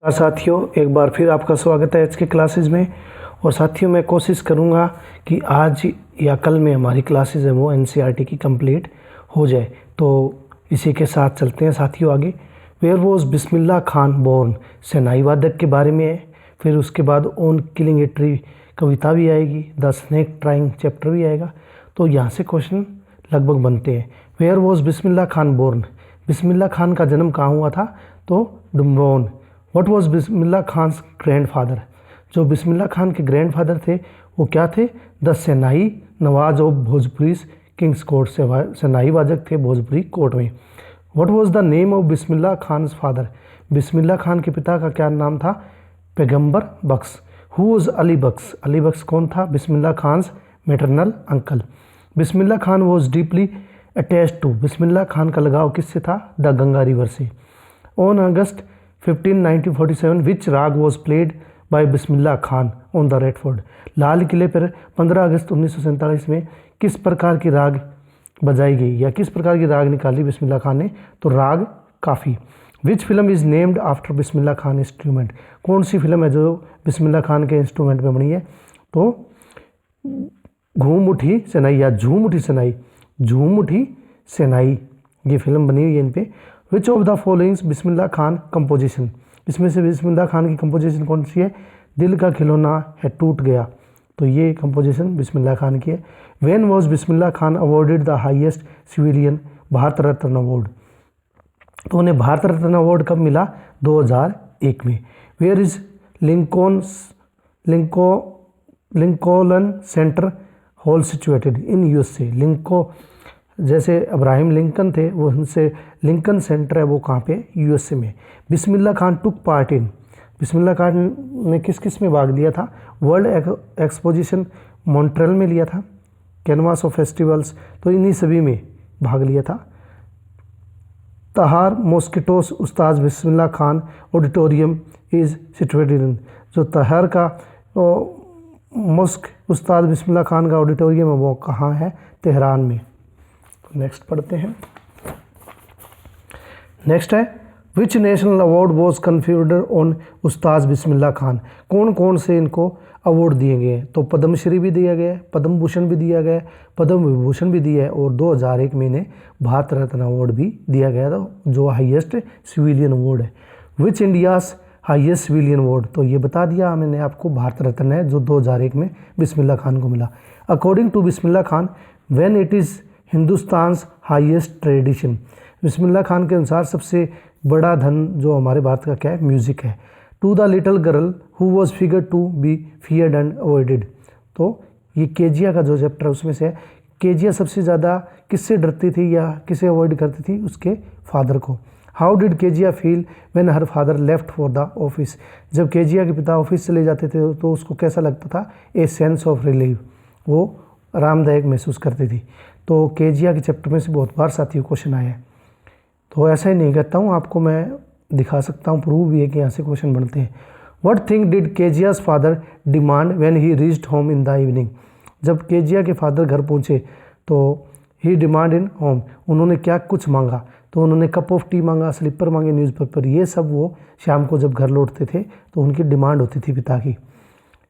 साथियों, एक बार फिर आपका स्वागत है आज के क्लासेस में। और साथियों, मैं कोशिश करूंगा कि आज या कल में हमारी क्लासेस है वो एनसीईआरटी की कंप्लीट हो जाए। तो इसी के साथ चलते हैं साथियों आगे। Where was Bismillah Khan born shehnai वादक के बारे में है। फिर उसके बाद ऑन किलिंग ए ट्री कविता भी आएगी, द स्नेक ट्राइंग चैप्टर भी आएगा। तो यहाँ से क्वेश्चन लगभग बनते हैं। Where was Bismillah Khan born, Bismillah Khan का जन्म कहाँ हुआ था? तो Dumraon. What was Bismillah Khan grandfather, जो बिस्मिल्लाह खान के ग्रैंडफादर थे वो क्या थे? The shehnai nawaz of Bhojpuri kings court, shehnai वादक थे भोजपुरी कोर्ट में। What was the name of Bismillah Khan father, Bismillah Khan के पिता का क्या नाम था? पैगंबर बख्श। हु वॉज अली बख्श, अली बख्श कौन था? Bismillah Khan maternal uncle. Bismillah Khan was deeply attached to, Bismillah Khan का लगाव किससे था? द गंगा रिवर से। On August 15, 1947 which raga was played by Bismillah Khan on the red fort, लाल किले पर 15 अगस्त 1947 में किस प्रकार की राग बजाई गई या किस प्रकार की राग निकाली बिस्मिल्लाह खान ने? तो राग काफ़ी। Which film is named after Bismillah Khan instrument, कौन सी फिल्म है जो बिस्मिल्लाह खान के इंस्ट्रूमेंट में बनी है? तो घूम उठी सेनाई या झूम उठी सेनाई, झूम उठी सेनाई ये फिल्म बनी हुई है इन पे। विच of the followings Bismillah Khan composition, इसमें से बिस्मिल्लाह खान की कंपोजिशन कौन सी है? दिल का खिलौना है टूट गया, तो ये कंपोजिशन बिस्मिल्लाह खान की है। When was Bismillah Khan awarded the highest civilian Bharat Ratna award, तो उन्हें भारत रत्न अवार्ड कब मिला? 2001 में। Where is Lincoln Center hall situated in USA, जैसे अब्राहम लिंकन थे वो उनसे लिंकन सेंटर है वो कहाँ पे? यूएसए में। Bismillah Khan took part in, Bismillah Khan ने किस किस में भाग लिया था? वर्ल्ड एक्सपोजिशन मॉन्ट्रियल में लिया था, कैनवास ऑफ फेस्टिवल्स, तो इन्हीं सभी में भाग लिया था। Tehran mosquitoes Ustad Bismillah Khan auditorium is situated in, जो तहार का मॉस्क उस्ताद बिस्मिल्लाह खान का ऑडिटोरियम है वो कहाँ है? तेहरान में। नेक्स्ट पढ़ते हैं। नेक्स्ट है which national award was conferred on उस्ताद बिस्मिल्लाह खान, कौन कौन से इनको अवार्ड दिए गए हैं? तो पद्मश्री भी दिया गया है, पद्म भूषण भी दिया गया है, पद्म विभूषण भी दिया है और 2001 में इन्हें भारत रत्न अवार्ड भी दिया गया था जो हाईएस्ट सिविलियन अवार्ड है। विच इंडियाज हाईएस्ट सिविलियन अवार्ड, तो ये बता दिया मैंने आपको, भारत रत्न है जो 2001 में बिस्मिल्लाह खान को मिला। According to Bismillah Khan when it is Hindustan's highest tradition, Bismillah Khan के अनुसार सबसे बड़ा धन जो हमारे भारत का क्या है? म्यूज़िक है। To the little girl who was figure to be feared and avoided, तो ये केजिया का जो चैप्टर है उसमें से है। केजिया सबसे ज़्यादा किससे डरती थी या किसे अवॉइड करती थी? उसके फादर को। How did Kezia feel when her father left for the office, जब केजिया के पिता ऑफिस चले जाते थे तो उसको कैसा लगता था? ए सेंस ऑफ रिलीव, वो आरामदायक महसूस करती थी। तो केजिया के चैप्टर में से बहुत बार साथियों क्वेश्चन आया है, तो ऐसा ही नहीं कहता हूँ, आपको मैं दिखा सकता हूँ, प्रूव भी है कि यहाँ से क्वेश्चन बनते हैं। What thing did Kezia's father demand when he reached home in the evening, जब केजिया के फादर घर पहुँचे तो ही डिमांड इन होम, उन्होंने क्या कुछ मांगा? तो उन्होंने कप ऑफ टी मांगा, स्लीपर मांगे, न्यूज़पेपर, ये सब वो शाम को जब घर लौटते थे तो उनकी डिमांड होती थी पिता की।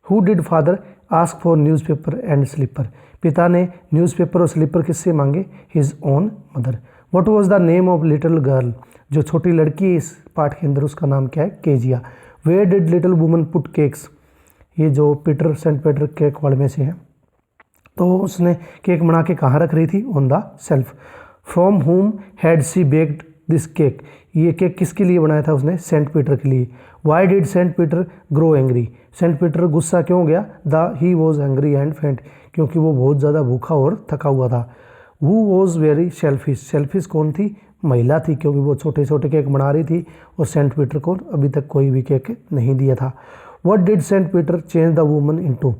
Who did father ask for newspaper and slipper, पिता ने न्यूज़पेपर और स्लीपर किससे मांगे? His own mother. What was the name of little girl, जो छोटी लड़की है इस पार्ट के अंदर उसका नाम क्या है? Kezia. Where did little woman put cakes, ये जो पीटर सेंट पीटर केक वाले में से है, तो उसने केक बना के कहाँ रख रही थी? On the shelf. From home had she baked this cake, ये केक किसके लिए बनाया था उसने? सेंट पीटर के लिए। Why did Saint Peter grow angry, Saint Peter गुस्सा क्यों गया? The he was angry and faint, क्योंकि वो बहुत ज़्यादा भूखा और थका हुआ था। Who was very selfish, selfish कौन थी? महिला थी, क्योंकि वो छोटे छोटे केक बना रही थी और सेंट पीटर को अभी तक कोई भी केक नहीं दिया था। What did Saint Peter change the woman into,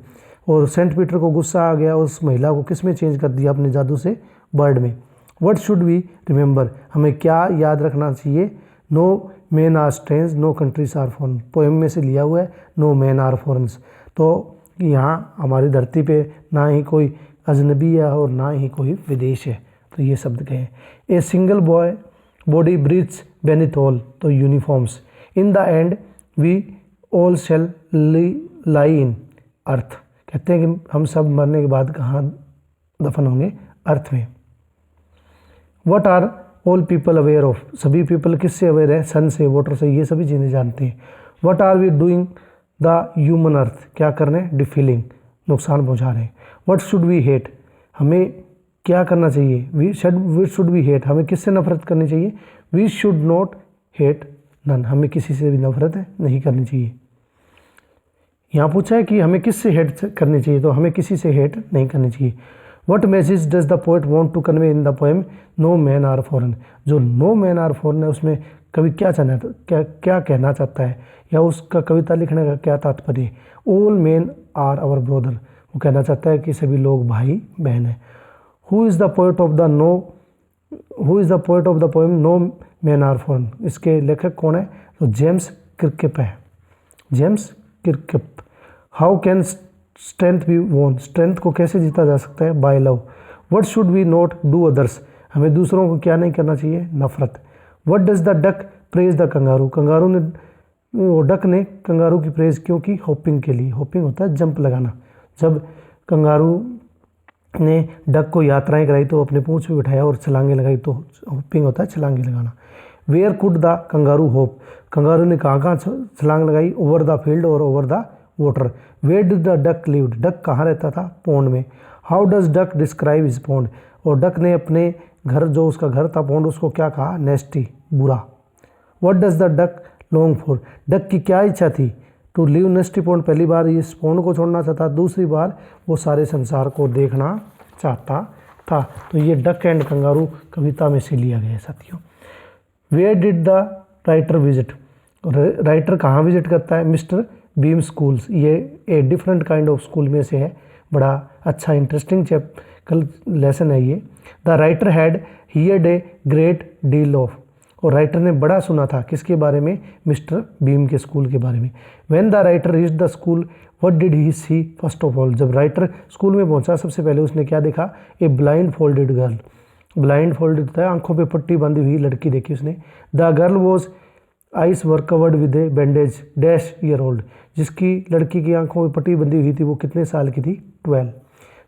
और सेंट पीटर को गुस्सा आ गया, उस महिला को किस में चेंज कर दिया? अपने जादू से बर्ड में। व्हाट शुड वी रिमेंबर, हमें क्या याद रखना चाहिए? No man are strange no countries are foreign, poem में से लिया हुआ है, नो मैन आर फॉरेन्स, तो यहाँ हमारी धरती पे ना ही कोई अजनबी है और ना ही कोई विदेश है, तो ये शब्द कहें। A single boy body breathes beneath all, तो uniforms. In the end we all shall lie in earth, कहते हैं कि हम सब मरने के बाद कहाँ दफन होंगे, अर्थ में। What are all people aware of, सभी पीपल किससे अवेयर है, सन से, वाटर से, ये सभी चीज़ें जानते हैं। What are we doing the human earth, क्या कर रहे हैं, डिफिलिंग, नुकसान पहुंचा रहे हैं। व्हाट शुड वी हेट, हमें क्या करना चाहिए, वी शुड वी हेट, हमें किससे नफरत करनी चाहिए, we should not hate none, हमें किसी से भी नफरत नहीं करनी चाहिए। यहाँ पूछा है कि हमें किससे हेट करनी चाहिए, तो हमें किसी से हेट नहीं करनी चाहिए। What message does the poet want to convey in the poem no man are foreign, जो नो मैन आर फॉरन है उसमें कवि क्या चाहना, क्या कहना चाहता है, या उसका कविता लिखने का क्या तात्पर्य है। All man are our brother, वो कहना चाहता है कि सभी लोग भाई बहन हैं। Who is the poet of the poem no man are foreign, इसके लेखक कौन है, तो जेम्स किर्केप है, James Kirkup. How can strength be won, strength को कैसे जीता जा सकता है, by love. What should we not do others, हमें दूसरों को क्या नहीं करना चाहिए, नफरत। What does the duck praise the kangaroo, kangaroo ने, वो डक ने कंगारू की प्रेज क्यों की, होपिंग के लिए, होपिंग होता है जंप लगाना, जब कंगारू ने डक को यात्राएं कराई तो अपने पूंछ पे बिठाया और छलांगे लगाई, तो होपिंग होता है छलांगे लगाना। Where could the kangaroo hop, kangaroo ने कहाँ कहाँ छलांग लगाई, ओवर द फील्ड और over the water. Where did the duck lived, duck कहाँ रहता था, पोंड में। How does duck describe his pond, और डक ने अपने घर, जो उसका घर था पोंड, उसको क्या कहा, नेस्टी, बुरा। What does the duck long for, duck की क्या इच्छा थी, टू लिव नेस्टी पोंड, पहली बार इस पोंड को छोड़ना चाहता, दूसरी बार वो सारे संसार को देखना चाहता था। तो ये डक एंड कंगारू कविता में से लिया गया है साथियों। Where did the writer visit, writer कहाँ विजिट करता है, मिस्टर बीम स्कूल्स, ये a different kind of school में से है, बड़ा अच्छा इंटरेस्टिंग कल लेसन है ये। The writer had heard a great deal of, और राइटर ने बड़ा सुना था किसके बारे में, मिस्टर बीम के स्कूल के बारे में। When the writer reached the school what did he see first of all, जब राइटर स्कूल में पहुंचा सबसे पहले उसने क्या देखा, a blindfolded girl, blindfolded था, आंखों पे पट्टी बांधी हुई लड़की देखी उसने। The girl was eyes were covered with a bandage dash year old, जिसकी लड़की की आंखों में पट्टी बंधी हुई थी वो कितने साल की थी, 12।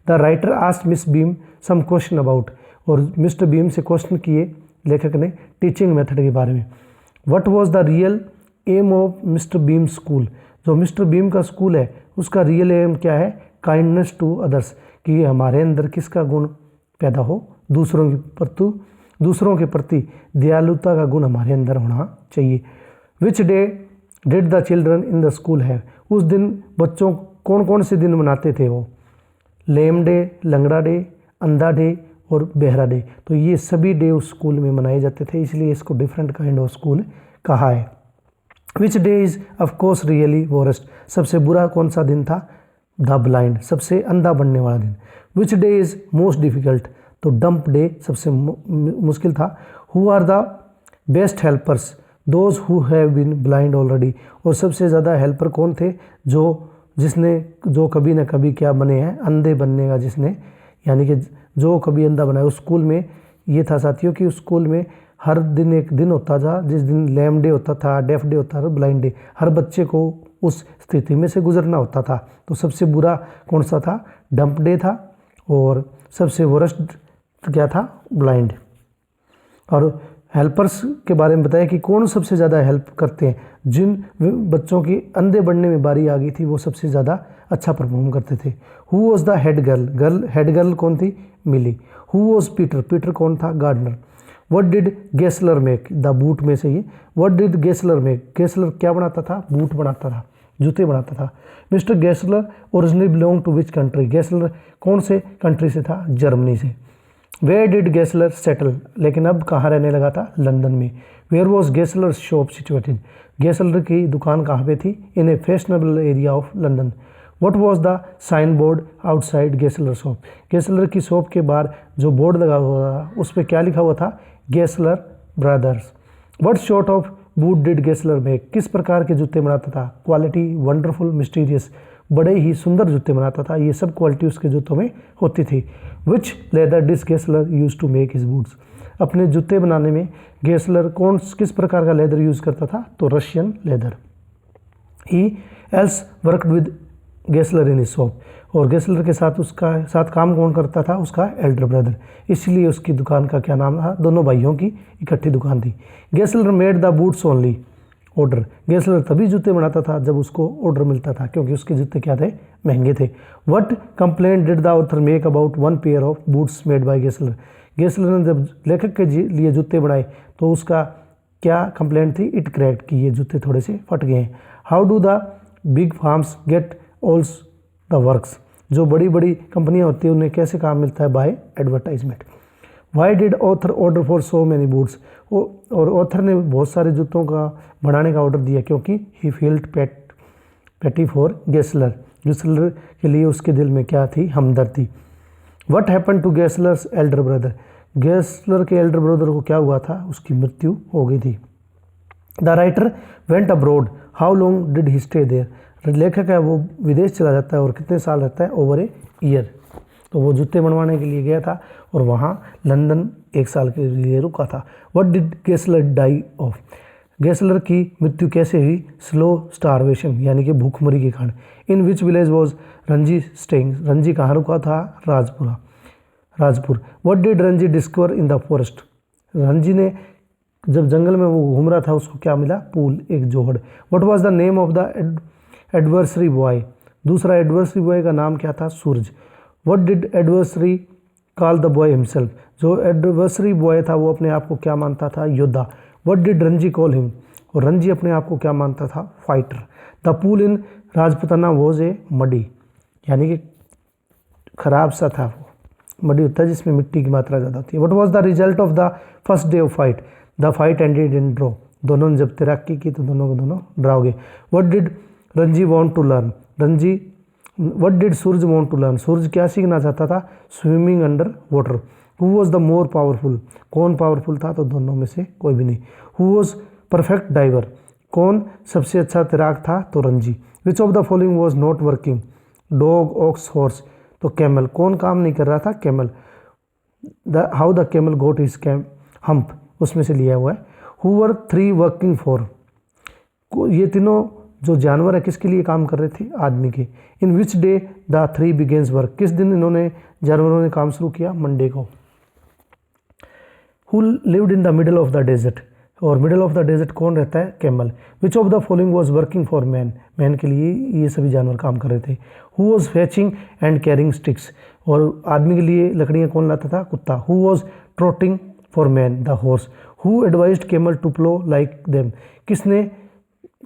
The writer asked Miss Beam some question about, और मिस्टर बीम से क्वेश्चन किए लेखक ने टीचिंग मेथड के बारे में। What was the real aim of mister Beam school, जो मिस्टर बीम का स्कूल है उसका रियल एम क्या है, काइंडनेस टू अदर्स, कि हमारे अंदर किसका गुण पैदा हो, दूसरों के प्रति दयालुता का गुण हमारे अंदर होना चाहिए। Which day did the children in the school है, उस दिन बच्चों कौन कौन से दिन मनाते थे वो, लेम डे, लंगड़ा डे, अंधा डे और बेहरा डे, तो ये सभी डे उस स्कूल में मनाए जाते थे, इसलिए इसको डिफरेंट काइंड ऑफ स्कूल कहा है। Which day is of course really worst, सबसे बुरा कौन सा दिन था, द ब्लाइंड, सबसे अंधा बनने वाला दिन। Which day is most difficult, तो डंप डे सबसे मुश्किल था। Who are the best helpers, those who have been blind already, और सबसे ज़्यादा हेल्पर कौन थे, जो कभी ना कभी क्या बने हैं, अंधे बनने का जिसने, यानी कि जो कभी अंधा बना है। उस स्कूल में ये था साथियों कि उस स्कूल में हर दिन एक दिन होता था जिस दिन लैम डे होता था, डेफ डे होता था, ब्लाइंड डे, हर बच्चे को उस स्थिति में से गुजरना होता था। तो सबसे बुरा कौन सा था, डंप डे था, और सबसे वर्स्ट क्या था, ब्लाइंड। और हेल्पर्स के बारे में बताया कि कौन सबसे ज़्यादा हेल्प करते हैं, जिन बच्चों की अंधे बनने में बारी आ गई थी वो सबसे ज़्यादा अच्छा परफॉर्म करते थे। Who was the head girl, head girl कौन थी, Millie. Who was Peter, Peter कौन था, gardener. What did Gessler make, the boot में से ये, what did Gessler make, Gessler क्या बनाता था, बूट बनाता था, जूते बनाता था। Mister Gessler originally belong to which country, Gessler कौन से कंट्री से था, जर्मनी से। वेयर डिड गेस्लर सेटल, लेकिन अब कहाँ रहने लगा था, लंदन में। Where was Gessler shop situated, Gessler की दुकान कहाँ पे थी, in a fashionable area of London. What was the sign board outside Gessler shop, Gessler की शॉप के बाहर जो बोर्ड लगा हुआ था उस पर क्या लिखा हुआ था, Gessler brothers. What sort of boot did Gessler make, किस प्रकार के जूते बनाता था, क्वालिटी, वंडरफुल, मिस्टीरियस, बड़े ही सुंदर जूते बनाता था, ये सब क्वालिटी उसके जूतों में होती थी। Which leather did Gessler use to make his boots, अपने जूते बनाने में गेस्लर किस प्रकार का लेदर यूज़ करता था, तो Russian leather. He else worked with Gessler in shop, और गेसलर के साथ उसका साथ काम कौन करता था, उसका एल्डर ब्रदर, इसलिए उसकी दुकान का क्या नाम था, दोनों भाइयों की इकट्ठी दुकान थी। Gessler made the boots only order, Gessler तभी जूते बनाता था जब उसको ऑर्डर मिलता था, क्योंकि उसके जूते क्या थे, महंगे थे। What complaint did the author make about one pair of boots made by Gessler, Gessler ने जब लेखक के लिए जूते बनाए तो उसका क्या कंप्लेंट थी, इट क्रैक्ड, कि ये जूते थोड़े से फट गए हैं। How do the big firms get all the works, जो बड़ी बड़ी कंपनियां होती हैं उन्हें कैसे काम मिलता है, by advertisement. Why did author order for so many boots, और ऑथर ने बहुत सारे जूतों का बनाने का ऑर्डर दिया क्योंकि he felt pity for Gessler, Gessler के लिए उसके दिल में क्या थी, हमदर्दी। What happen to Gessler's elder brother, Gessler के एल्डर ब्रदर को क्या हुआ था, उसकी मृत्यु हो गई थी। The writer went abroad, how long did he stay there, लेखक है वो विदेश चला जाता है और कितने साल रहता है, ओवर ए ईयर। तो वो जूते बनवाने के लिए गया था और वहाँ लंदन 1 साल के लिए रुका था। What did Gessler die of, Gessler की मृत्यु कैसे हुई, स्लो स्टारवेशन, यानी कि भूखमरी के कारण। In which village was Ranji staying, Ranji कहाँ रुका था, Rajpur. What did Ranji discover in the forest, Ranji ने जब जंगल में वो घूम रहा था उसको क्या मिला, पूल, एक जोहड़। What was the name of the adversary boy, दूसरा एडवर्सरी बॉय का नाम क्या था, Suraj. What did adversary call the boy himself, जो एडवर्सरी बॉय था वो अपने आप को क्या मानता था, योद्धा। What did Ranji call him, और रंजी अपने आप को क्या मानता था, fighter. The pool in Rajputana was a muddy, यानी कि खराब सा था, वो मडी होता है जिसमें मिट्टी की मात्रा ज़्यादा होती है। What was the result of the first day of fight, the fight ended in draw, दोनों ने जब तैराकी की तो दोनों को दोनों ड्रा हो गए। What did Ranji want to learn, what did Suraj want to learn, Suraj क्या सीखना चाहता था, swimming under water. Who was the more powerful, कौन पावरफुल था, तो दोनों में से कोई भी नहीं। हु वॉज परफेक्ट डाइवर, कौन सबसे अच्छा तैराक था, तो Ranji. Which of the following was not working, dog, ox, horse, तो कैमल, कौन काम नहीं कर रहा था, camel. How the camel got his hump, उसमें से लिया हुआ है। हु वर 3 वर्किंग फॉर, ये तीनों जो जानवर है किसके लिए काम कर रहे थे, आदमी के। In which day the 3 begins work, किस दिन इन्होंने जानवरों ने काम शुरू किया, मंडे को। Who lived in the middle of the desert, और मिडल ऑफ द डेजर्ट कौन रहता है, camel. Which of the following was working for man, man के लिए ये सभी जानवर काम कर रहे थे। Who was fetching and carrying sticks, और आदमी के लिए लकड़ियाँ कौन लाता था, कुत्ता। Who was trotting for man, the horse. Who advised camel to plough like them, किसने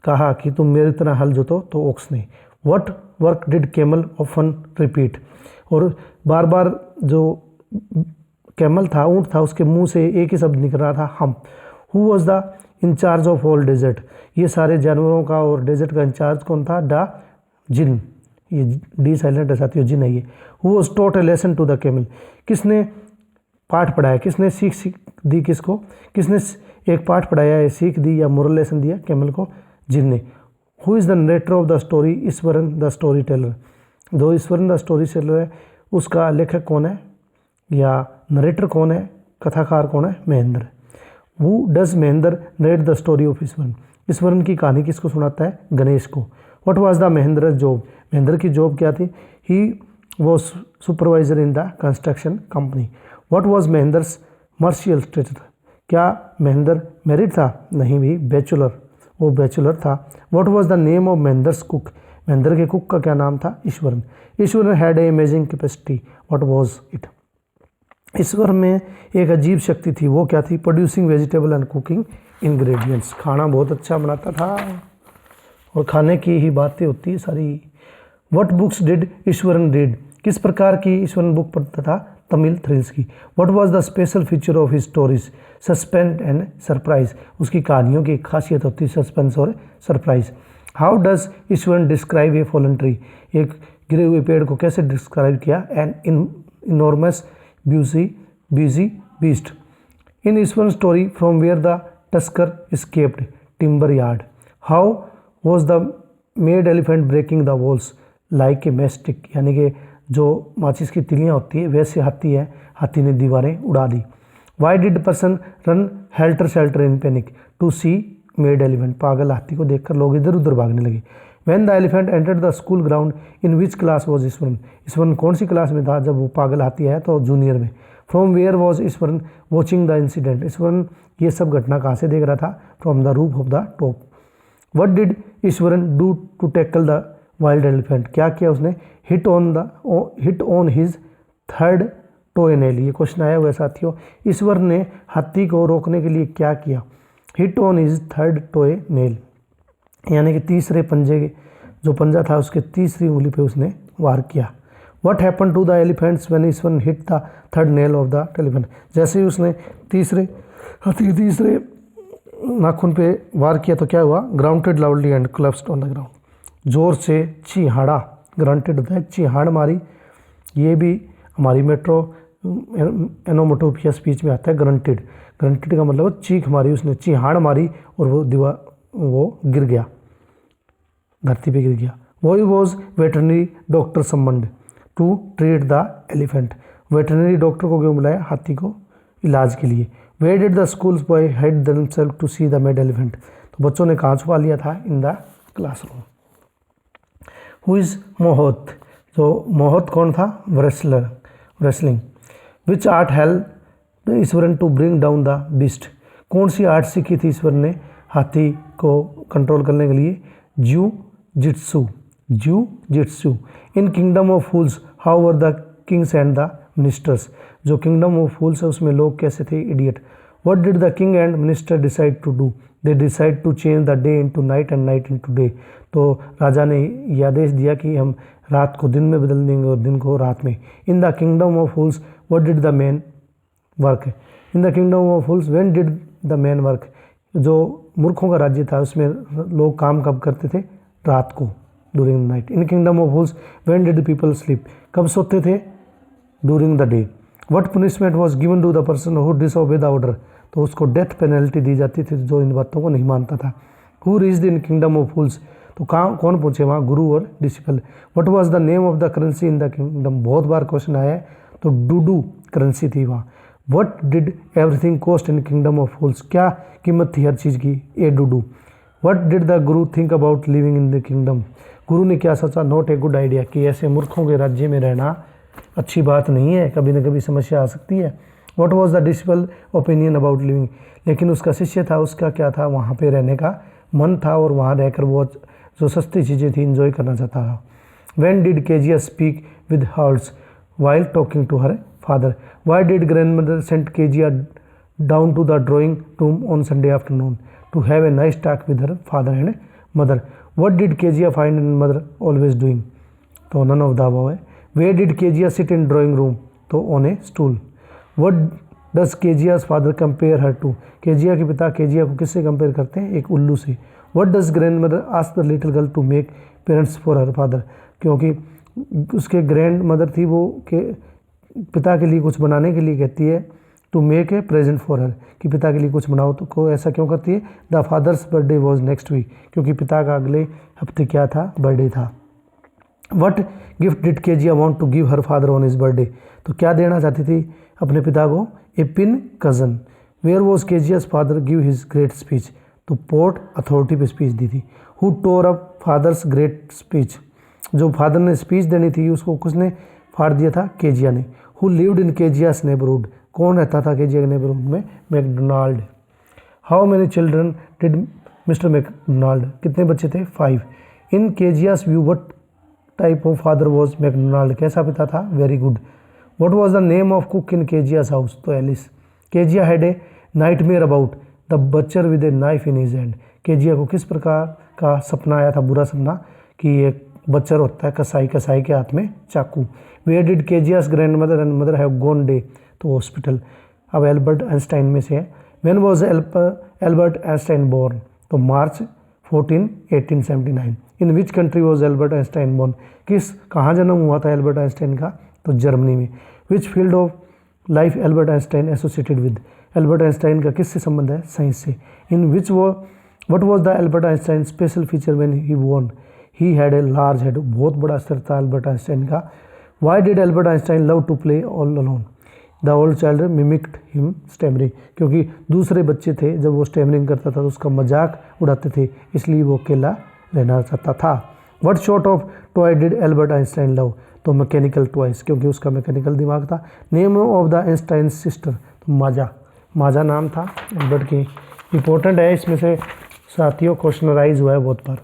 कहा कि तुम मेरी तरह हल जोतो, तो ओक्स ने। What work did camel often repeat, और बार बार जो कैमल था, ऊँट था, उसके मुंह से एक ही शब्द निकल रहा था, हम। Who was the incharge of all desert, ये सारे जानवरों का और डेजर्ट का इंचार्ज कौन था, द जिन, ये डी साइलेंट है साथियों, जिन है ये। Who was taught a lesson to the camel, किसने पाठ पढ़ाया, किसने सीख दी, किसको, किसने एक पाठ पढ़ाया है, सीख दी या मोरल लेसन दिया, कैमल को, जिन ने। Who is the narrator of the story, Eswaran the story teller, जो ईश्वरन द स्टोरी टेलर है उसका लेखक कौन है या नरेटर कौन है, कथाकार कौन है, Mahendra. Who does Mahendra narrate the story of Iswaran, Iswaran की कहानी किसको सुनाता है, गणेश को। What was the Mahendra job, Mahendra की जॉब क्या थी, he was supervisor in the construction company. What was Mahendra's marital status, क्या महेंद्र मैरिड था, नहीं भी, बैचलर, वो बैचलर था। What was the name of Mahendra's cook, महेंद्र के कुक का क्या नाम था, Iswaran. Iswaran had a amazing capacity, what was it, ईश्वर में एक अजीब शक्ति थी, वो क्या थी, producing vegetable and cooking ingredients, खाना बहुत अच्छा बनाता था और खाने की ही बातें होती है सारी। What books did Iswaran read, किस प्रकार की ईश्वरन बुक पढ़ता था, तमिल थ्रिल्स की। What was the special feature of his stories, suspense and surprise, उसकी कहानियों की खासियत होती है सस्पेंस और surprise. How does Iswaran describe a fallen tree, एक गिरे हुए पेड़ को कैसे डिस्क्राइब किया, an enormous busy beast. In Iswaran story from where the tusker escaped timber yard, how was the made elephant breaking the walls like a matchstick, यानी कि जो माचिस की तिलियाँ होती है वैसे हाथी है, हाथी ने दीवारें उड़ा दी। Why did person run helter skelter in panic to see made elephant, पागल हाथी को देखकर लोग इधर उधर भागने लगे। When the elephant entered the school ground in which class was Eswaran, Eswaran कौन सी क्लास में था जब वो पागल हाथी आया तो जूनियर में। From where was Iswaran watching the incident, Iswaran ये सब घटना कहाँ से देख रहा था, from the roof of the top. What did Iswaran do to tackle the wild elephant, क्या किया उसने, hit on his third toe nail, ये क्वेश्चन आया हुआ है साथियों। ईश्वर ने हाथी को रोकने के लिए क्या किया, hit on his third toe nail, यानी कि तीसरे पंजे, जो पंजा था उसके तीसरी उंगली पे उसने वार किया। What happen to the elephants when Iswar hit the third nail of the elephant, जैसे ही उसने हाथी के तीसरे नाखून पे वार किया तो क्या हुआ, grunted loudly and collapsed on the ground, जोर से चीहाड़ा, ग्रांटेड होता है चिहाड़ मारी, ये भी हमारी मेट्रो एनोमोटोपिया स्पीच में आता है ग्रंटेड, ग्रंटेड का मतलब चीख मारी, उसने चिहाड़ मारी और वो गिर गया, धरती पे गिर गया। वो was veterinary doctor summoned to treat the elephant, veterinary doctor को क्यों बुलाया, हाथी को इलाज के लिए। Where did the schools boy hide themselves to see the mad elephant, तो बच्चों ने कहाँ छुपा लिया था, in the classroom. Who is मोहत, जो मोहत कौन था, wrestling. Which art help Iswaran to bring down the beast, कौन सी आर्ट सीखी थी ईश्वर ने हाथी को कंट्रोल करने के लिए, jujitsu. In kingdom of fools how were the kings and the ministers, जो किंगडम ऑफ फूल्स है उसमें लोग कैसे थे, idiot. What did the king and minister decide to do, they decide to change the day into night and night into day, तो राजा ने यह आदेश दिया कि हम रात को दिन में बदल देंगे और दिन को रात में। इन the kingdom of fools what did the man work, in the kingdom of fools when did the man work, जो मूर्खों का राज्य था उसमें लोग काम कब करते थे, रात को, during the night. In kingdom of fools when did the people sleep, कब सोते थे, during the day. What punishment was given to the person who disobey the order, तो उसको डेथ पेनल्टी दी जाती थी जो इन बातों को नहीं मानता था। Who reached in kingdom of fools, तो कहाँ कौन पहुँचे वहाँ, गुरु और disciple. What was the name of the currency in the kingdom, बहुत बार क्वेश्चन आया है, तो डूडू करेंसी थी वहाँ। What did everything cost in kingdom of fools, क्या कीमत थी हर चीज़ की, a duddu. What did the guru think about living in the kingdom, गुरु ने क्या सोचा, नॉट ए गुड आइडिया, कि ऐसे मूर्खों के राज्य में रहना अच्छी बात नहीं है, कभी न कभी समस्या आ सकती है। What was the disciple opinion about living, लेकिन उसका शिष्य था, उसका क्या था, वहाँ पे रहने का मन था और वहाँ रहकर वो जो सस्ती चीज़ें थी इन्जॉय करना चाहता था। When did Kezia speak with hurts while talking to her father, why did grandmother send Kezia down to the drawing room on Sunday afternoon to have a nice talk with her father and mother? What did Kezia find her mother always doing? तो none of the above है। Where did Kezia sit in drawing room? तो on a stool। What does Kezia's father compare her to? Kezia के पिता Kezia को किससे compare करते हैं, एक उल्लू से। What does grandmother ask the little girl to make parents for her father? क्योंकि उसके ग्रैंड मदर थी, वो के पिता के लिए कुछ बनाने के लिए कहती है, to make a present for her, कि पिता के लिए कुछ बनाओ, तो को ऐसा क्यों करती है, the father's birthday was next week, क्योंकि पिता का अगले हफ्ते क्या था, बर्थडे था। What gift did Kezia want to give her father on his birthday, तो क्या देना चाहती थी अपने पिता को, a pin cushion. Where was Kezia's father give his great speech, तो पोर्ट अथॉरिटी पे स्पीच दी थी। Who tore up father's great speech, जो फादर ने स्पीच देनी थी उसको किसने फाड़ दिया था, केजिया ने। Who lived in Kezia's neighbourhood, कौन रहता था केजिया के नेबरहुड में, Macdonald. How many children did mister Macdonald, कितने बच्चे थे, 5। In Kezia's view what type of father was Macdonald, कैसा पिता था, very good. What was the name of cook in Kezia's house, तो Alice. Kezia had a nightmare about the butcher with a knife in his hand, Kezia को किस प्रकार का सपना आया था, बुरा सपना, कि एक बच्चर होता है कसाई के हाथ में चाकू। Where did Kezia's grand mother and mother have gone day, तो हॉस्पिटल। अब एल्बर्ट आइंस्टाइन में से है। When was Albert Einstein born, तो March 14, 1879। In which country was Albert Einstein born, कहाँ जन्म हुआ था एल्बर्ट आइंस्टाइन का, तो जर्मनी में। Which field of life Albert Einstein associated with, Albert Einstein का किससे संबंध है, साइंस से। In which what was the Albert Einstein special feature when he born, he had a large head, बहुत बड़ा सिर था एल्बर्ट आइंस्टाइन का। Why did Albert Einstein love to play all alone, the old child mimicked him stammering, क्योंकि दूसरे बच्चे थे जब वो स्टैमरिंग करता था तो उसका मजाक उड़ाते थे, इसलिए वो अकेला रहना चाहता था। What short of toy did Albert Einstein love, तो मैकेनिकल टॉयज, क्योंकि उसका मैकेनिकल दिमाग था। Name of the Einstein sister, तो माजा, माजा नाम था एल्बर्ट की। इंपॉर्टेंट है, इसमें से साथियों क्वेश्चनराइज हुआ है बहुत बार।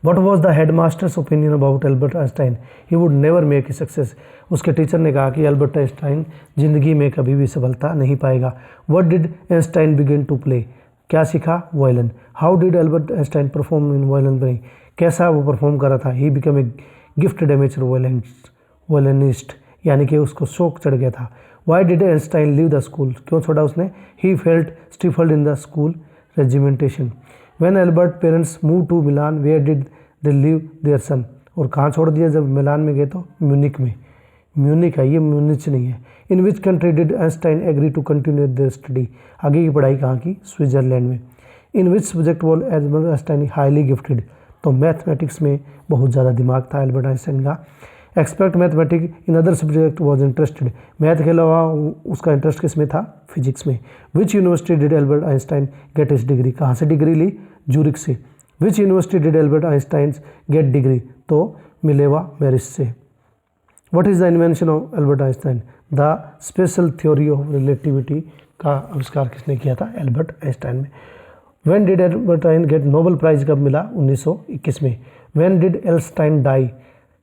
What was the head master's opinion about Albert Einstein, he would never make a success, उसके टीचर ने कहा कि एल्बर्ट आइंस्टाइन जिंदगी में कभी भी सफलता नहीं पाएगा। What did Einstein begin to play, क्या सीखा, violin. How did Albert Einstein perform in violin playing, कैसा वो परफॉर्म कर रहा था। He become a gifted amateur violinist, यानी कि उसको शौक चढ़ गया था। Why did Einstein leave the school, क्यों छोड़ा उसने। He felt stifled in the school regimentation. When Albert parents move to Milan, where did they leave their son, और कहाँ छोड़ दिया जब मिलान में गए, तो म्यूनिक में। म्यूनिक है ये, म्यूनिच नहीं है। In which country did Einstein agree to continue their study, आगे की पढ़ाई कहाँ की, स्विट्जरलैंड में। In which subject was Albert Einstein highly gifted, तो मैथमेटिक्स में बहुत ज़्यादा दिमाग था एल्बर्ट आइंस्टाइन का। Expect mathematics in other subject was interested, math के अलावा उसका इंटरेस्ट किस में था, फिजिक्स में। Which university did Albert Einstein get his degree, कहाँ से डिग्री ली, जूरिक से। विच university did Albert Einstein get degree, तो मिलेवा मेरिस से। What is the invention of Albert Einstein, the special theory of relativity का आविष्कार किसने किया था, एल्बर्ट आइंस्टाइन में। When did Albert Einstein get Nobel prize कब मिला, 1921 में। When did Einstein die,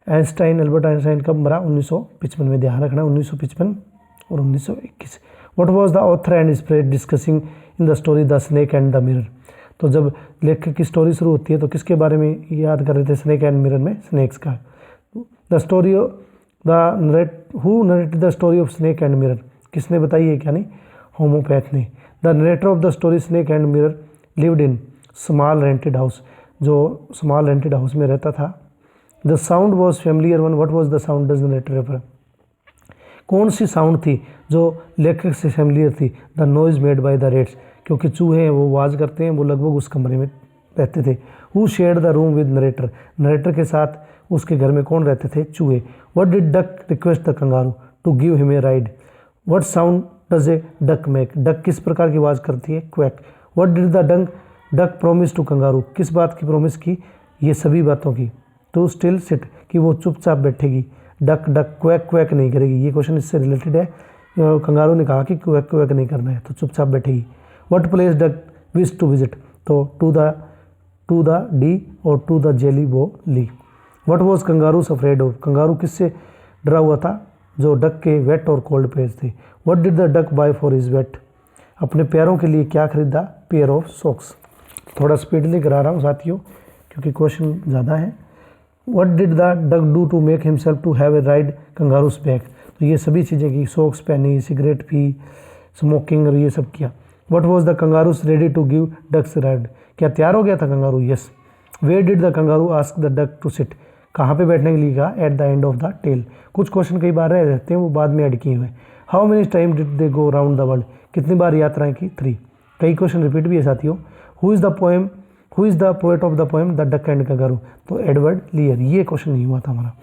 Einstein Albert Einstein कब मरा, 1955 में। ध्यान रखना 1955 और 1921। What was the author and spread discussing in the story the snake and the mirror, तो जब लेखक की स्टोरी शुरू होती है तो किसके बारे में याद कर रहे थे, स्नेक एंड मिरर में स्नेक्स का। The story who narrated the story of snake and mirror, किसने बताई है, क्या नहीं, होमोपैथ ने। The narrator of the story snake and mirror lived in small rented house, जो स्मॉल रेंटेड हाउस में रहता था। The sound was familiar one, what was the sound does the narrator refer, कौन सी साउंड थी जो लेखक से फेमिलियर थी। The noise made by the rates, क्योंकि चूहे हैं वो आवाज़ करते हैं, वो लगभग उस कमरे में रहते थे। Who shared the room with narrator, narrator के साथ उसके घर में कौन रहते थे, चूहे। What did duck request the kangaroo to give him a ride, what sound does a duck make, duck किस प्रकार की आवाज़ करती है, quack. What did the duck promise to kangaroo, किस बात की प्रॉमिस की, ये सभी बातों की। टू स्टिल सिट, कि वो चुपचाप बैठेगी। डक डक क्वैक क्वैक नहीं करेगी, ये क्वेश्चन इससे रिलेटेड है। कंगारू ने कहा कि क्वैक क्वैक नहीं करना है, तो चुपचाप बैठेगी। What place duck wish to visit, तो टू द डी और to the Jelly Bo Lee. What was kangaroos afraid of, kangaroo किससे डरा हुआ था, जो डक के वेट और कोल्ड पेयर्स थे। What did the duck buy for his wet, अपने पैरों के लिए क्या खरीदा, पेयर ऑफ सॉक्स। थोड़ा स्पीडली करा रहा हूँ साथियों क्योंकि क्वेश्चन ज़्यादा है। What did the duck do to make himself to have a ride kangaroos back, तो ये सभी चीज़ें की, सॉक्स पहनी, सिगरेट पी, स्मोकिंग और ये सब किया। What was the kangaroos ready to give ducks ride, क्या तैयार हो गया था kangaroo, yes. Where did the kangaroo ask the duck to sit, कहाँ पे बैठने के लिए कहा, at the end of the tail. कुछ क्वेश्चन कई बार रह जाते हैं, वो बाद में ऐड किए हुए। How many time did they go round the world, कितनी बार यात्राएं की, 3। कई क्वेश्चन रिपीट भी है साथियों। Who is the poet of the poem the duck and kangaroo, तो एडवर्ड लियर, ये क्वेश्चन नहीं हुआ था हमारा।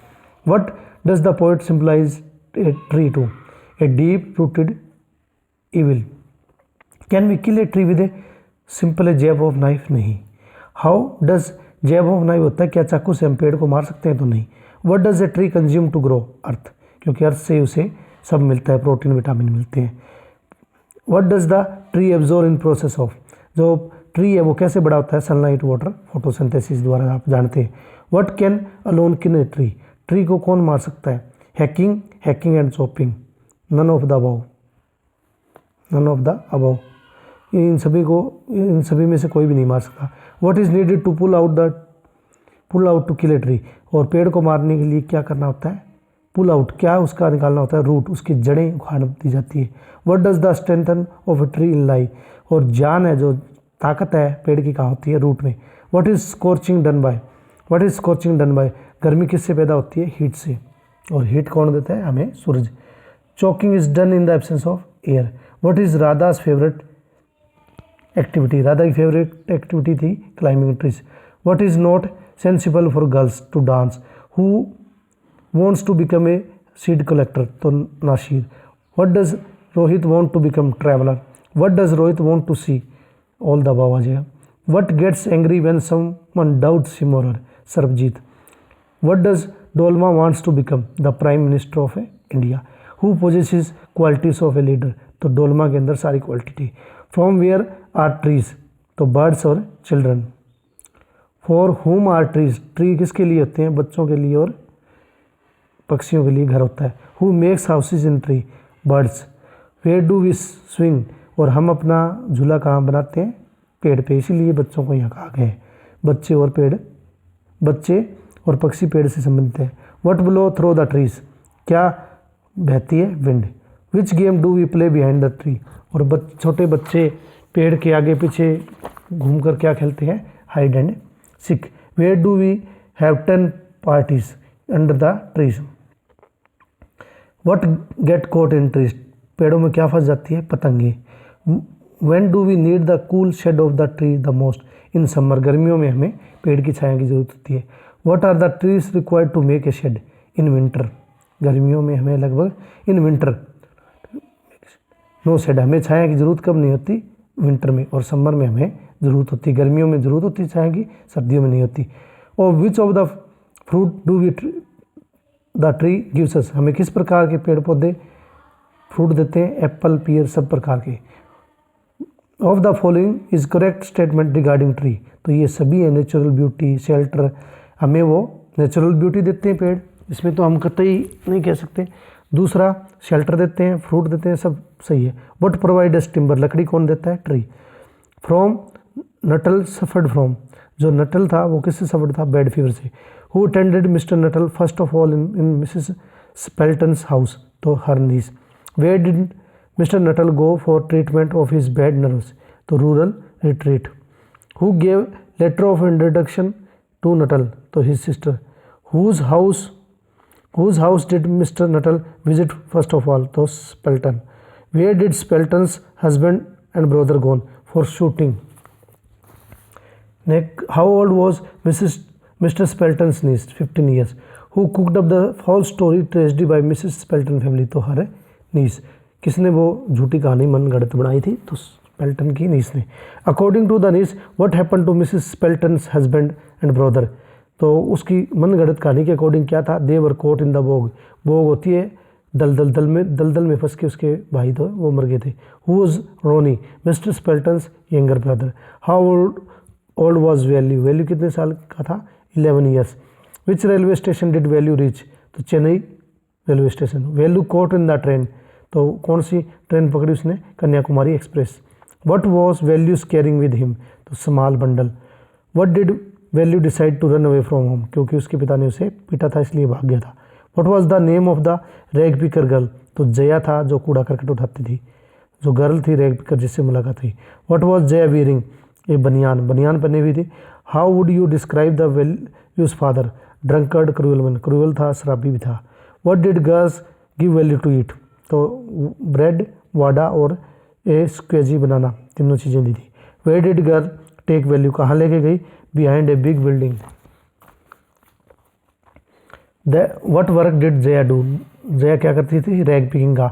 What does the poet symbolise a tree to, a deep rooted evil. Can we kill a tree with a simple a jab of knife, नहीं। How does jab of knife होता है, क्या चाकू से हम पेड़ को मार सकते हैं, तो नहीं। What does a tree consume to grow, earth, क्योंकि अर्थ से उसे सब मिलता है, प्रोटीन विटामिन मिलते हैं। What does the tree absorb in process of, जो ट्री है वो कैसे बड़ा होता है, सनलाइट वाटर फोटोसिंथेसिस द्वारा, आप जानते हैं। What can alone kill a tree, tree को कौन मार सकता है, hacking and chopping, none of the above, इन सभी में से कोई भी नहीं मार सकता। What is needed to pull out to kill a tree, और पेड़ को मारने के लिए क्या करना होता है, पुल आउट, क्या उसका निकालना होता है, रूट, उसकी जड़ें उखाड़ दी जाती है। What does the strengthen of a tree in lie, और जान है जो ताकत है पेड़ की कहाँ होती है, रूट में। What is scorching done by, गर्मी किससे पैदा होती है, हीट से, और हीट कौन देता है, हमें सूरज। Choking is done in the absence of air. What is Radha's favourite activity, Radha की फेवरेट एक्टिविटी थी climbing trees. What is not sensible for girls to dance, who wants to become a seed collector, तो Nasir. What does Rohit want to become traveller, what does Rohit want to see, all the above आ जाएगा। What gets angry when someone doubts him or her? Sarabjit. What does Dolma wants to become? The Prime Minister of India. Who possesses qualities of a leader? तो डोलमा के अंदर सारी quality थी. From where are trees? तो birds और children. For home are trees? Tree किसके लिए होते हैं? बच्चों के लिए और पक्षियों के लिए घर होता है. Who makes houses in tree? Birds. Where do we swing? और हम अपना झूला कहाँ बनाते हैं? पेड़ पे. इसीलिए बच्चों को यहाँ कहा गया है. बच्चे और पक्षी पेड़ से संबंधित है. What blow through the trees? क्या बहती है? Wind. Which game do we play behind the tree? और छोटे बच्चे पेड़ के आगे पीछे घूमकर क्या खेलते हैं? Hide and seek. Where do we have 10 parties? Under the trees. What get caught in trees? पेड़ों में क्या फंस जाती है? पतंगे. When do we need the cool shade of the tree the most? In summer. गर्मियों में हमें पेड़ की छाया की जरूरत होती है. What are the trees required to make a shade? In winter. गर्मियों में हमें लगभग इन विंटर नो शेड. हमें छाया की जरूरत कब नहीं होती? विंटर में. और समर में हमें ज़रूरत होती है. गर्मियों में ज़रूरत होती है छाया की, सर्दियों में नहीं होती. और which of the fruit do we the tree gives us? हमें किस प्रकार के पेड़ पौधे फ्रूट देते हैं? एप्पल, पीयर, सब प्रकार के. Of the following is correct statement regarding tree? तो ये सभी है. Natural beauty, shelter. हमें वो नेचुरल ब्यूटी देते हैं पेड़, इसमें तो हम कतई नहीं कह सकते. दूसरा शेल्टर देते हैं, फ्रूट देते हैं, सब सही है. What provides timber? लकड़ी कौन देता है? Tree. From Nuttall suffered from? जो नटल था वो किससे सफर्ड था? बैड फीवर से. Who attended Mr Nuttall first of all in Mrs Sappleton's house? तो her niece. Where did Mr Nuttall go for treatment of his bad nerves? तो rural retreat. Who gave letter of introduction to Nuttall? तो his sister. whose house did Mr. Nuttall visit first of all? तो Spelton. Where did Spelton's husband and brother gone? For shooting. Next, how old was Mr. Spelton's niece? 15 years. Who cooked up the false story tragedy by Mrs. Spelton family? तो हर niece. किसने वो झूठी कहानी मन गढ़ंत बनाई थी? तो स्पेल्टन की नीस ने. According to the niece, what happened to Mrs. Spelton's husband and brother? तो उसकी मन गढ़ंत कहानी के अकॉर्डिंग क्या था? दे वर कोट इन द बोग. बोग होती है दलदल में फंस के उसके भाई तो वो मर गए थे. Who was Ronnie? Mr Sappleton's younger brother. How old was Velu? Velu कितने साल का था? 11 years. Which railway station did Velu reach? तो Chennai railway station. Velu caught in the train? तो कौन सी ट्रेन पकड़ी उसने? Kanyakumari express. What was Velu's carrying with him? तो small bundle. What did Velu decide to run away from home? क्योंकि उसके पिता ने उसे पीटा था इसलिए भाग गया था. What was the name of the rag picker girl? तो जया था जो कूड़ा करकट उठाती थी, जो गर्ल थी रैग पिकर जिससे मुलाकात हुई. What was Jaya wearing? A banian पहनी हुई थी. How would you describe the Velu's father? Drunkard, cruel man. Cruel था, शराबी भी था. What did girls give Velu to eat? तो ब्रेड, वाडा और ए स्क्वेजी बनाना, तीनों चीज़ें दी थी. Where did girl take Velu? कहाँ लेके गई? Behind a big building. What work did Jaya do? Jaya क्या करती थी? रैग पिकिंग का.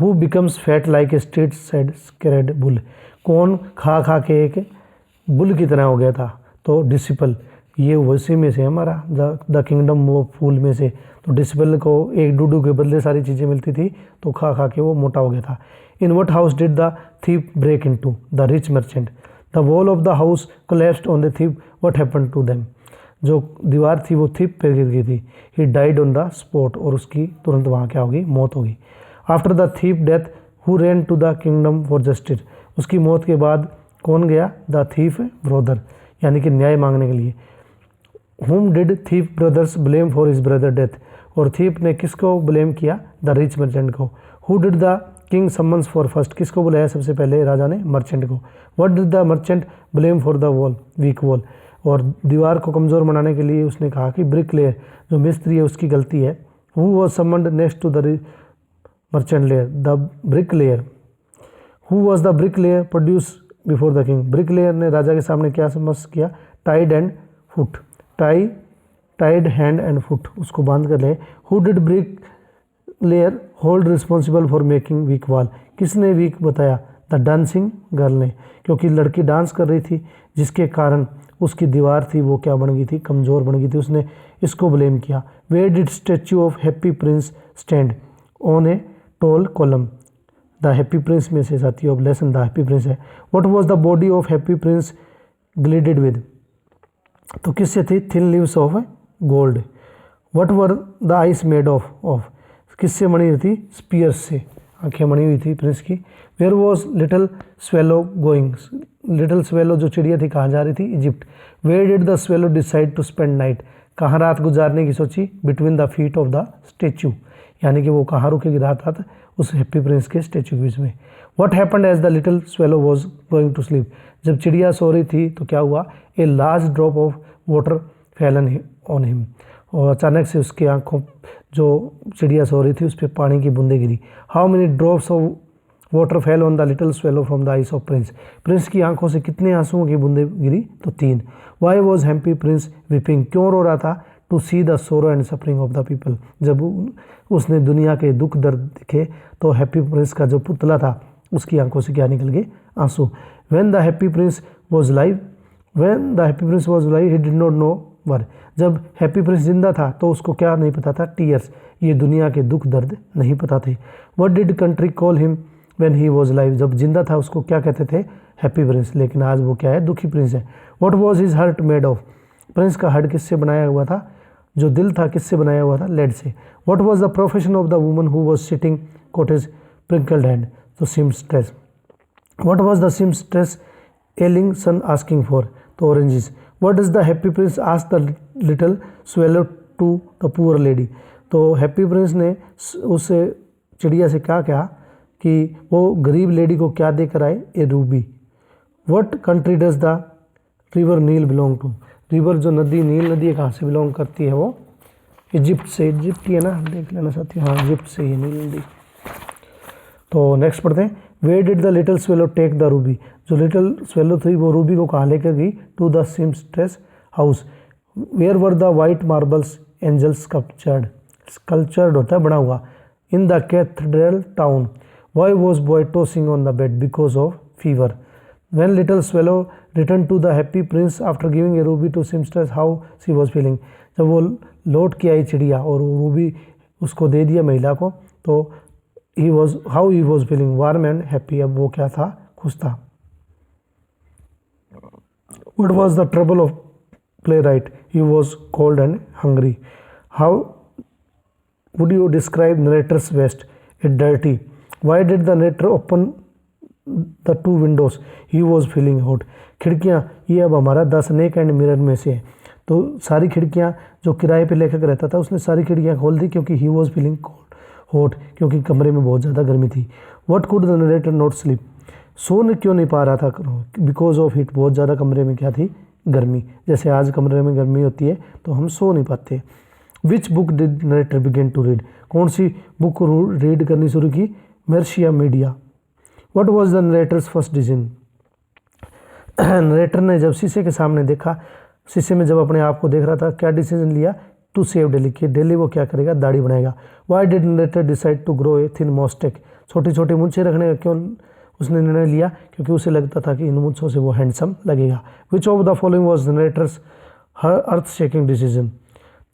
Who becomes fat like a street side scared bull? कौन खा खा के एक बुल की तरह हो गया था? तो डिसिपल. ये वैसे में से हमारा द किंगडम वो फूल में से. तो डिसिपल को एक डूडू के बदले सारी चीज़ें मिलती थी, तो खा खा के वो मोटा हो गया था. In what house did the thief break into? The rich merchant. The wall of the house collapsed on the thief. What happened to them? जो दीवार थी वो थीप पे गिर गई थी. He died on the spot. और उसकी तुरंत वहाँ क्या होगी? मौत होगी. After the thief death who ran to the kingdom for justice? उसकी मौत के बाद कौन गया? द थीफ ब्रदर, यानी कि न्याय मांगने के लिए. whom did thief brothers blame for his brother death? और थीप ने किसको ब्लेम किया? द रिच मर्चेंट को. Who did the king summons for first? किसको बुलाया सबसे पहले राजा ने? मर्चेंट को. What did the merchant blame for the wall? Weak wall. और दीवार को कमज़ोर बनाने के लिए उसने कहा कि ब्रिक लेयर, जो मिस्त्री है उसकी गलती है. Who was summoned next to the merchant layer? The brick layer. Who was the brick layer produce before the king? Brick layer ने राजा के सामने क्या समझ किया? Tied and foot. Tied hand and foot, उसको बांध कर ले. Who did brick layer hold responsible for making weak wall? किसने वीक बताया? द डांसिंग गर्ल ने, क्योंकि लड़की डांस कर रही थी जिसके कारण उसकी दीवार थी वो क्या बन गई थी, कमज़ोर बन गई थी, उसने इसको ब्लेम किया। Where did statue of Happy Prince stand, on a tall column. The Happy Prince में से साथी of lesson the Happy Prince है। What was the body of Happy Prince gilded with, तो किससे थी, thin leaves of gold. What were the eyes made of, किससे बनी हुई थी, स्पीयर्स से आंखें बनी हुई थी प्रिंस की। Where was little swallow going, little swallow जो चिड़िया थी कहाँ जा रही थी, Egypt. Where did the swallow decide to spend night, कहाँ रात गुजारने की सोची, between the feet of the statue, यानी कि वो कहाँ रुकेगी रात उस हैप्पी प्रिंस के स्टेचू के बीच में। What happened as the little swallow was going to sleep, जब चिड़िया सो रही थी तो क्या हुआ, a large drop of water fallen on him, और अचानक से उसकी आंखों, जो चिड़िया सो रही थी उस पर पानी की बूंदें गिरी। How many drops of water fell on the little swallow from the eyes of prince, prince की आंखों से कितने आंसुओं की बूंदें गिरी, तो 3। Why was happy prince weeping, क्यों रो रहा था, to see the sorrow and suffering of the people, जब उसने दुनिया के दुख दर्द दिखे तो हैप्पी प्रिंस का जो पुतला था उसकी आंखों से क्या निकल गए, आंसू। When the Happy Prince was live, when the Happy Prince was live he did not know were, जब हैप्पी प्रिंस जिंदा था तो उसको क्या नहीं पता था, टीयर्स, ये दुनिया के दुख दर्द नहीं पता थे। What did country call him when he was live, जब जिंदा था उसको क्या कहते थे, हैप्पी प्रिंस, लेकिन आज वो क्या है, दुखी प्रिंस है। What was his heart made of, Prince का हार्ट किससे बनाया हुआ था, जो दिल था किससे बनाया हुआ था, लेड से। What was the profession of the woman who was sitting cottage wrinkled hand, तो seamstress. What was the seamstress ailing son asking for, तो oranges. What does the Happy Prince ask the little swallow to the poor lady, तो Happy Prince ने उस चिड़िया से क्या कहा कि वो गरीब लेडी को क्या देकर आए, a ruby. What country does the river Nile belong to, river जो नदी नील नदी कहाँ से बिलोंग करती है, वो इजिप्ट से, इजिप्ट ही है ना, देख लेना साथी, हाँ इजिप्ट से ही नील नदी। तो नेक्स्ट पढ़ते हैं, where did the little swallow take the ruby, जो लिटिल स्वेलो थी वो रूबी को कहाँ लेकर गई, to the seamstress house. Where were the white marbles angel sculptured, sculptured होता है बना हुआ, in the cathedral town. Why was boy tossing on the bed because of fever. When little swallow returned to the happy prince after giving a ruby to seamstress, how she was feeling, जब वो लौट के आई चिड़िया और वो Ruby उसको दे दिया महिला को, तो how he was feeling, warm and happy, अब वो क्या था, खुश था। What was the trouble of playwright, he was cold and hungry. How would you describe narrator's vest, it dirty. Why did the narrator open the 2 Windows, he was feeling hot. खिड़कियाँ, ये अब हमारा द स्नेक एंड मिरर में से है, तो सारी खिड़कियाँ जो किराए पे लेखक रहता था उसने सारी खिड़कियाँ खोल दी क्योंकि ही वॉज फीलिंग हॉट, क्योंकि कमरे में बहुत ज़्यादा गर्मी थी। What could the narrator not sleep, सो क्यों नहीं पा रहा था, बिकॉज ऑफ हीट, बहुत ज़्यादा कमरे में क्या थी, गर्मी, जैसे आज कमरे में गर्मी होती है तो हम सो नहीं पाते। Which book did narrator begin to read, कौन सी बुक रीड करनी शुरू की, मेर्शिया medica. What was the narrator's first decision? Narrator ने जब शीशे के सामने देखा, शीशे में जब अपने आप को देख रहा था, क्या डिसीजन लिया, टू सेव डेली, कि डेली वो क्या करेगा, दाढ़ी बनाएगा। Why did narrator decide to grow a thin moustache, छोटी छोटी मूंछें रखने का क्यों उसने निर्णय लिया, क्योंकि उसे लगता था कि इन मूंछों से वो हैंडसम लगेगा। Which of the following was narrator's earth shaking decision,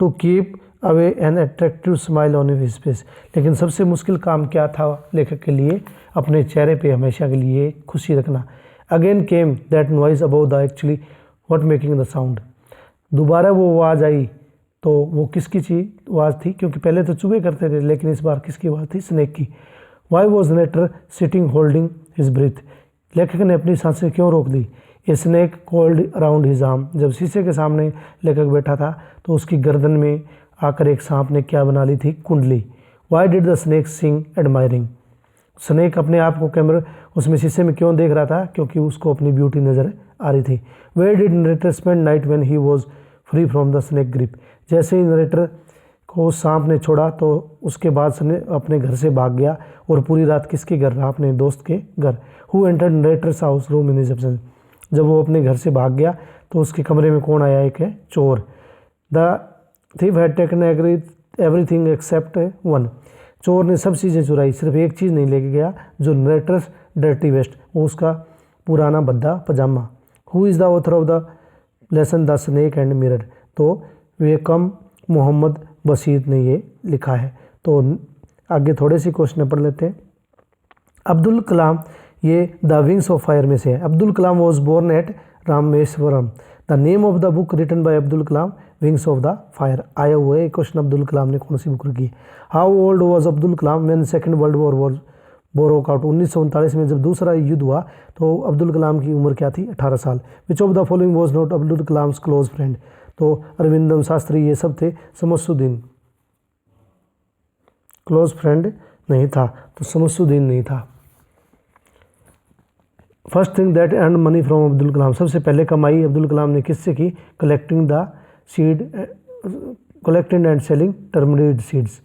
to keep away an attractive smile on his face, लेकिन सबसे मुश्किल काम क्या था लेखक के लिए, अपने चेहरे पे हमेशा के लिए खुशी रखना। Again came that noise about the actually what making the sound, दोबारा वो आवाज़ आई, तो वो किसकी चीज आवाज़ थी, क्योंकि पहले तो चूहे करते थे लेकिन इस बार किसकी आवाज़ थी, स्नेक की। Why was narrator sitting holding his breath, लेखक ने अपनी सांसें क्यों रोक दी। A snake coiled around his arm, जब शीशे के सामने लेखक बैठा था तो उसकी गर्दन में आकर एक सांप ने क्या बना ली थी, कुंडली। Why did the snake sing admiring, स्नेक अपने आप को कैमरा उसमें शीशे में क्यों देख रहा था, क्योंकि उसको अपनी ब्यूटी नज़र आ रही थी। Where did narrator spend night when he was free from the snake grip, जैसे ही नरेटर को सांप ने छोड़ा तो उसके बाद स्नेक अपने घर से भाग गया और पूरी रात किसके घर रहा, अपने दोस्त के घर। Who entered narrator's house room in his absence, जब वो अपने घर से भाग गया तो उसके कमरे में कौन आया, एक है चोर। The thief had taken everything except one, चोर ने सब चीज़ें चुराई, सिर्फ एक चीज़ नहीं लेके गया, जो नरेटर्स डर्टी वेस्ट, वो उसका पुराना बद्दा पजामा। Who is the author of the lesson the snake and mirror, तो वेकम मोहम्मद बशीर ने ये लिखा है। तो आगे थोड़े से क्वेश्चन पढ़ लेते हैं। अब्दुल कलाम ये द विंग्स ऑफ फायर में से है। Abdul Kalam was born at Rameswaram. The name of the book written by Abdul Kalam, wings of the fire. आया हुआ है क्वेश्चन, अब्दुल कलाम ने कौन सी बुक लिखी। How old was Abdul Kalam when second world war was broke out. 1939 में जब दूसरा युद्ध हुआ तो अब्दुल कलाम की उम्र क्या थी, 18 साल। विच of the following was not Abdul Kalam's close friend, तो अरविंदम शास्त्री ये सब थे। शमसुद्दीन क्लोज फ्रेंड नहीं था, तो शमसुद्दीन नहीं था। First thing that earn money from Abdul Kalam, सबसे पहले कमाई अब्दुल कलाम ने किससे की, collecting the seed, collecting and selling tamarind seeds.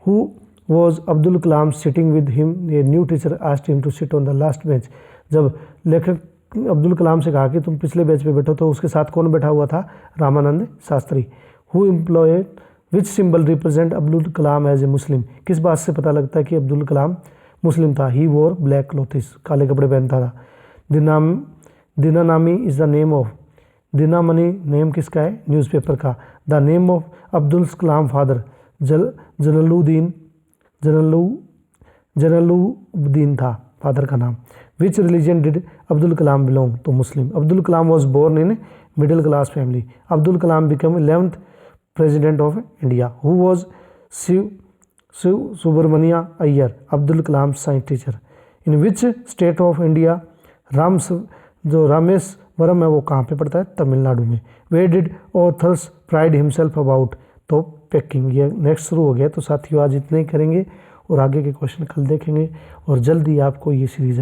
Who was Abdul Kalam sitting with him, a new teacher asked him to sit on the last bench. जब लेखक अब्दुल कलाम से कहा कि तुम पिछले बेंच पे बैठो, तो उसके साथ कौन बैठा हुआ था, Ramanand Shastri. Who employed which symbol represent Abdul Kalam as a Muslim, किस बात से पता लगता है कि अब्दुल कलाम मुस्लिम था। ही वोर ब्लैक क्लोथिस, काले कपड़े पहनता था। Dinamani is the name of, Dinamani name किसका है, न्यूज़पेपर का। The name of Abdul Kalam father, Jalaluddin था फादर का नाम। Which religion did Abdul Kalam belong, तो Muslim. Abdul Kalam was born in middle class family. Abdul Kalam become 11th president of India. Who was Shiva Subramania Iyer, Abdul Kalam science teacher. In which state of India जो रामेश्वरम है वो कहाँ पे पड़ता है, तमिलनाडु में। Way did author's pride himself about, तो पैकिंग। ये नेक्स्ट शुरू हो गया। तो साथियों आज इतने ही करेंगे और आगे के क्वेश्चन कल देखेंगे और जल्दी आपको ये सीरीज